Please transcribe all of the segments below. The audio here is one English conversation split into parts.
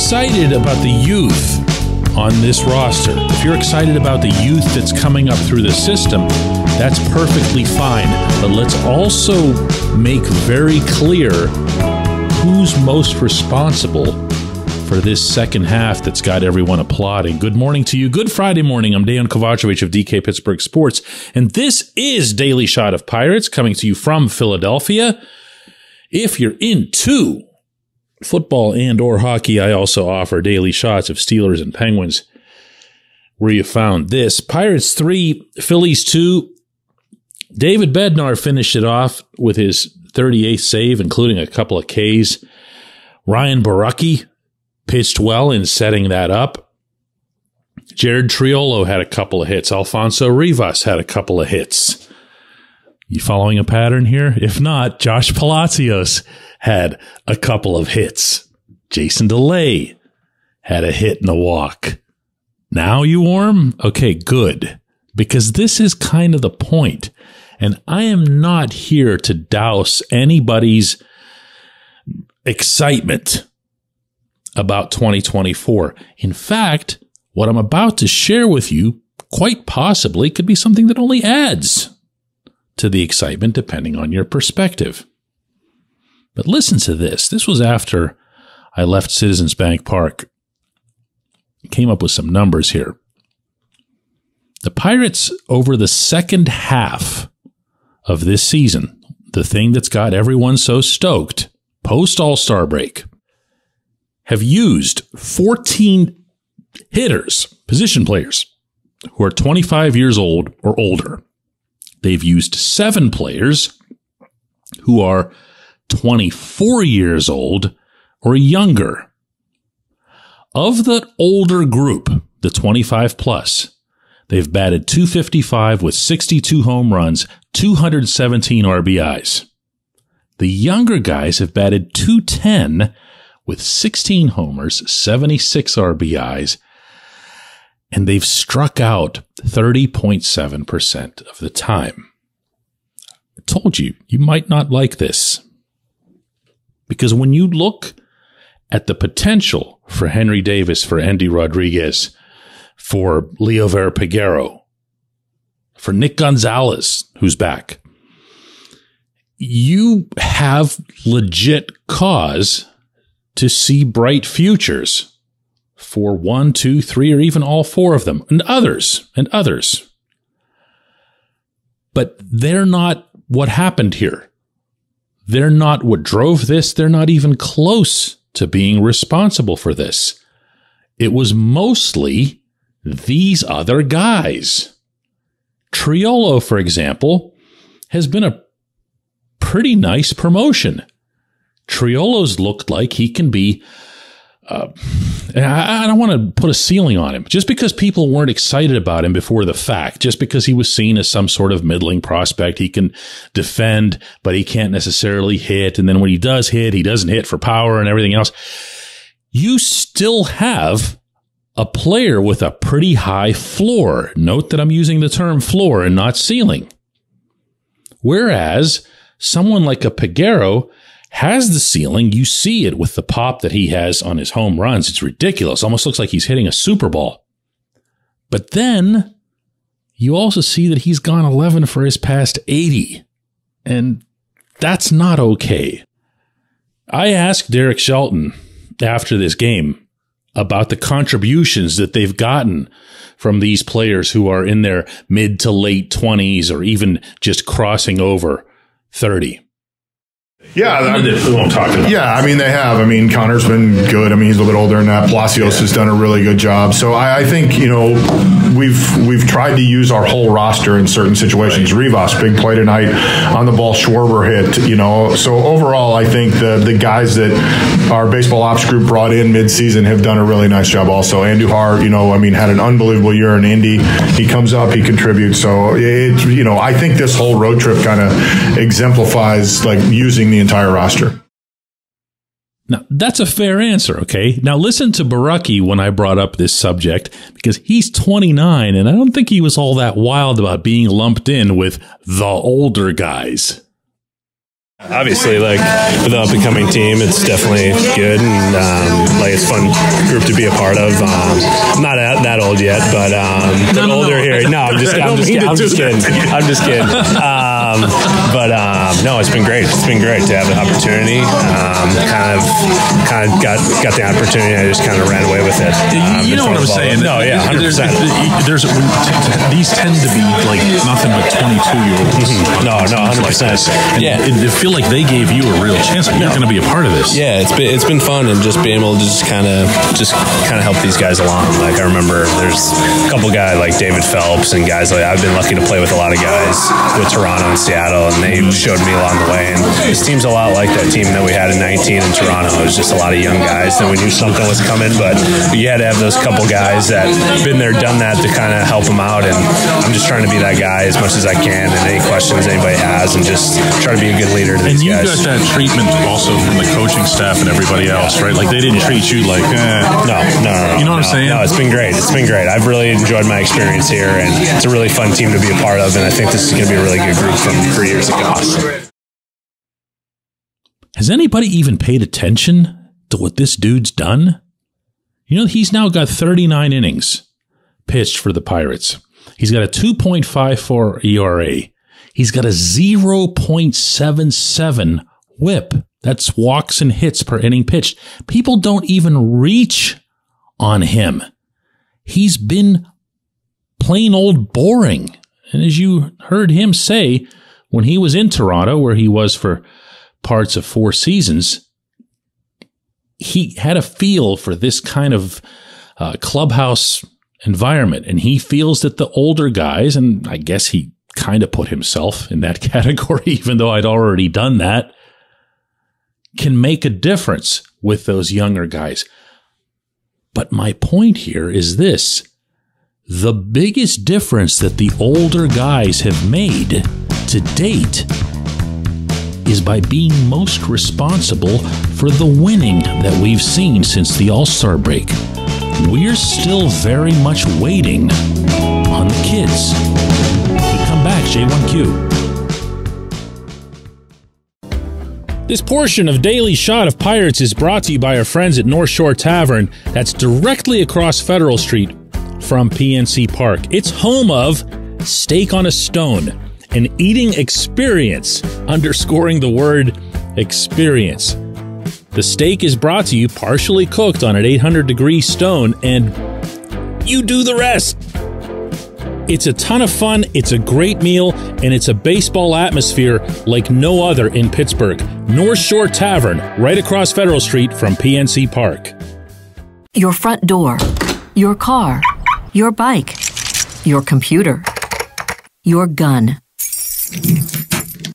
excited about the youth on this roster, if you're excited about the youth that's coming up through the system, that's perfectly fine. But let's also make very clear who's most responsible for this second half that's got everyone applauding. Good morning to you. Good Friday morning. I'm Dejan Kovacevic of DK Pittsburgh Sports, and this is Daily Shot of Pirates coming to you from Philadelphia. If you're into football and or hockey, I also offer daily shots of Steelers and Penguins where you found this. Pirates 3, Phillies 2. David Bednar finished it off with his 38th save, including a couple of Ks. Ryan Borucki pitched well in setting that up. Jared Triolo had a couple of hits. Alfonso Rivas had a couple of hits. You following a pattern here? If not, Josh Palacios had a couple of hits. Jason DeLay had a hit and a walk. Now you warm? Okay, good. Because this is kind of the point. And I am not here to douse anybody's excitement about 2024. In fact, what I'm about to share with you quite possibly could be something that only adds to the excitement depending on your perspective. But listen to this. This was after I left Citizens Bank Park. Came up with some numbers here. The Pirates over the second half of this season, the thing that's got everyone so stoked, post All-Star break, have used 14 hitters, position players, who are 25 years old or older. They've used 7 players who are 24 years old or younger. Of the older group, the 25 plus, they've batted .255 with 62 home runs, 217 RBIs. The younger guys have batted .210 with 16 homers, 76 RBIs, and they've struck out 30.7% of the time. I told you, you might not like this. Because when you look at the potential for Henry Davis, for Andy Rodriguez, for Liover Peguero, for Nick Gonzalez, who's back, you have legit cause to see bright futures for 1, 2, 3, or even all 4 of them, and others. But they're not what happened here. They're not what drove this. They're not even close to being responsible for this. It was mostly these other guys. Triolo, for example, has been a pretty nice promotion. Triolo's looked like he can be, I don't want to put a ceiling on him. Just because people weren't excited about him before the fact, just because he was seen as some sort of middling prospect, he can defend, but he can't necessarily hit. And then when he does hit, he doesn't hit for power and everything else. You still have a player with a pretty high floor. Note that I'm using the term floor and not ceiling. Whereas someone like a Peguero has the ceiling. You see it with the pop that he has on his home runs. It's ridiculous. Almost looks like he's hitting a Super Bowl. But then you also see that he's gone 11 for his past 80. And that's not okay. I asked Derek Shelton after this game about the contributions that they've gotten from these players who are in their mid to late 20s or even just crossing over 30. Yeah, We won't talk about. Yeah, I mean, they have. I mean, Connor's been good. I mean, he's a little bit older than that. Palacios has done a really good job. So I think, you know, we've tried to use our whole roster in certain situations. Right. Rivas, big play tonight on the ball. Schwarber hit, you know. So overall, I think the guys that our baseball ops group brought in midseason have done a really nice job also. Andujar, you know, I mean, had an unbelievable year in Indy. He comes up, he contributes. So, you know, I think this whole road trip kind of exemplifies, like, using the entire roster. Now, that's a fair answer, okay? Now, listen to Borucki when I brought up this subject, because he's 29, and I don't think he was all that wild about being lumped in with the older guys. Obviously, like with the up-and-coming team, it's definitely good, and like it's a fun group to be a part of. I'm not that old yet, but older here. No, I'm just kidding. No, it's been great. It's been great to have the opportunity. Kind of got the opportunity. I just kind of ran away with it. You know what I'm saying? No, yeah, 100%. These tend to be like nothing but 22-year-olds. No, 100%. Yeah, I feel like they gave you a real chance. You're going to be a part of this. Yeah, it's been fun, and just being able to just kind of help these guys along. Like I remember there's a couple guys like David Phelps and guys like I've been lucky to play with a lot of guys with Toronto and Seattle, and they showed me along the way. And this team's a lot like that team that we had in 19 in Toronto. It was just a lot of young guys that we knew something was coming, but you had to have those couple guys that been there, done that to kind of help them out. And I'm just trying to be that guy as much as I can, and any questions anybody has, and just try to be a good leader to these guys. You got that treatment also from the coaching staff and everybody else, right? Like they didn't treat you like, No. You know what I'm saying? No, it's been great. It's been great. I've really enjoyed my experience here, and it's a really fun team to be a part of, and I think this is going to be a really good group for years to come. Has anybody even paid attention to what this dude's done? You know, he's now got 39 innings pitched for the Pirates. He's got a 2.54 ERA. He's got a 0.77 whip. That's walks and hits per inning pitched. People don't even reach on him. He's been plain old boring. And as you heard him say, when he was in Toronto, where he was for parts of 4 seasons, he had a feel for this kind of clubhouse environment. And he feels that the older guys, and I guess he kind of put himself in that category, even though I'd already done that, can make a difference with those younger guys. But my point here is this. The biggest difference that the older guys have made to date is by being most responsible for the winning that we've seen since the All-Star break. We're still very much waiting on the kids. We come back, J1Q. This portion of Daily Shot of Pirates is brought to you by our friends at North Shore Tavern, that's directly across Federal Street from PNC Park. It's home of Steak on a Stone, an eating experience, underscoring the word experience. The steak is brought to you partially cooked on an 800-degree stone, and you do the rest. It's a ton of fun, it's a great meal, and it's a baseball atmosphere like no other in Pittsburgh. North Shore Tavern, right across Federal Street from PNC Park. Your front door, your car, your bike, your computer, your gun.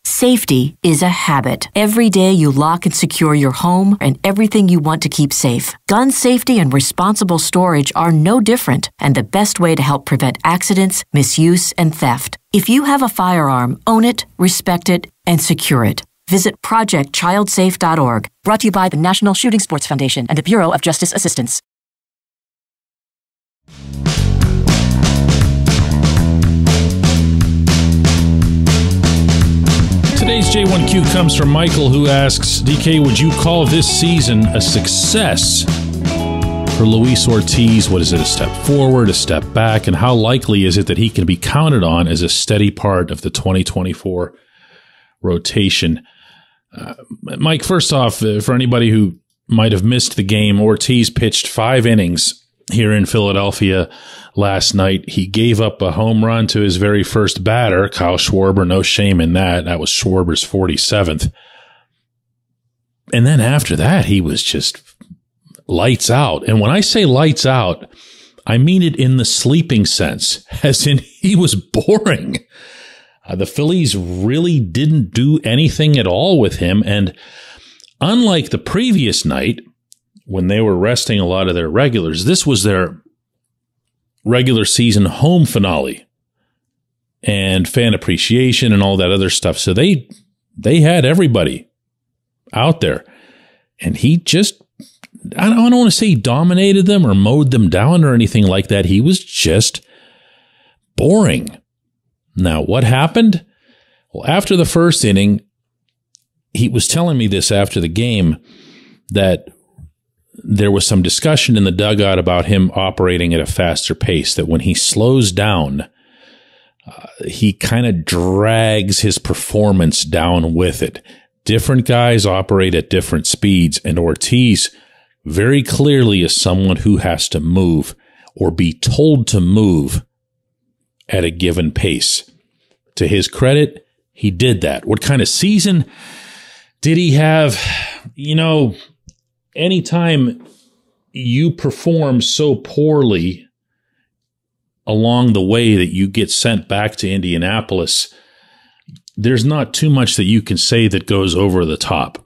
Safety is a habit. Every day you lock and secure your home and everything you want to keep safe. Gun safety and responsible storage are no different, and the best way to help prevent accidents, misuse, and theft. If you have a firearm, own it, respect it, and secure it. Visit ProjectChildSafe.org. Brought to you by the National Shooting Sports Foundation and the Bureau of Justice Assistance. Today's J1Q comes from Michael, who asks, DK, would you call this season a success for Luis Ortiz? What is it, a step forward, a step back? And how likely is it that he can be counted on as a steady part of the 2024 rotation? Mike, first off, for anybody who might have missed the game, Ortiz pitched 5 innings here in Philadelphia last night. He gave up a home run to his very first batter, Kyle Schwarber. No shame in that. That was Schwarber's 47th. And then after that, he was just lights out. And when I say lights out, I mean it in the sleeping sense, as in he was boring. The Phillies really didn't do anything at all with him. And unlike the previous night, when they were resting a lot of their regulars, this was their regular season home finale and fan appreciation and all that other stuff. So they had everybody out there, and he just, I don't want to say he dominated them or mowed them down or anything like that. He was just boring. Now, what happened? Well, after the first inning, he was telling me this after the game, that there was some discussion in the dugout about him operating at a faster pace, that when he slows down, he kind of drags his performance down with it. Different guys operate at different speeds, and Ortiz very clearly is someone who has to move or be told to move at a given pace. To his credit, he did that. What kind of season did he have? You know, anytime you perform so poorly along the way that you get sent back to Indianapolis, there's not too much that you can say that goes over the top.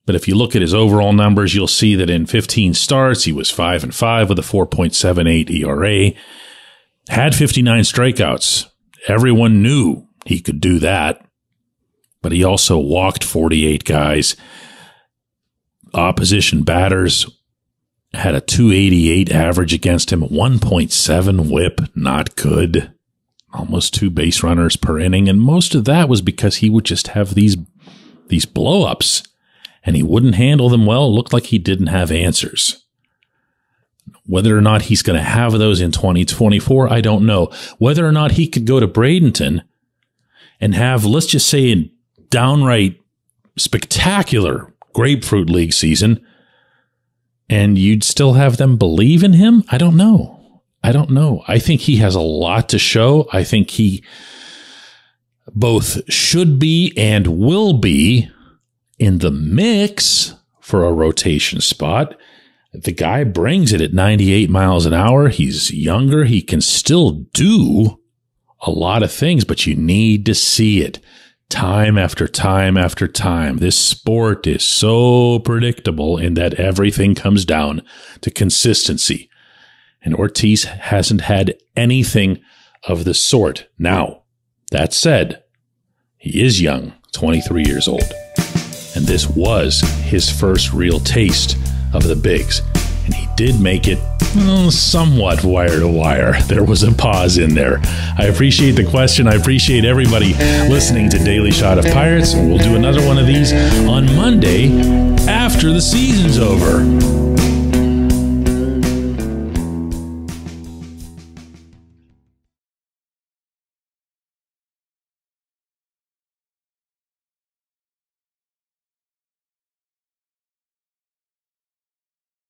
But if you look at his overall numbers, you'll see that in 15 starts, he was 5-5 with a 4.78 ERA, had 59 strikeouts. Everyone knew he could do that, but he also walked 48 guys. Opposition batters had a 288 average against him, 1.7 whip, not good. Almost 2 base runners per inning, and most of that was because he would just have these blow-ups, and he wouldn't handle them well. It looked like he didn't have answers. Whether or not he's going to have those in 2024, I don't know. Whether or not he could go to Bradenton and have, let's just say, a downright spectacular Grapefruit League season, and you'd still have them believe in him? I don't know. I think he has a lot to show. I think he both should be and will be in the mix for a rotation spot. The guy brings it at 98 miles an hour. He's younger. He can still do a lot of things, but you need to see it time after time after time. This sport is so predictable in that everything comes down to consistency. And Ortiz hasn't had anything of the sort. Now, that said, he is young, 23 years old. And this was his first real taste of the bigs. And he did make it somewhat wire to wire. There was a pause in there. I appreciate the question. I appreciate everybody listening to Daily Shot of Pirates. We'll do another one of these on Monday after the season's over.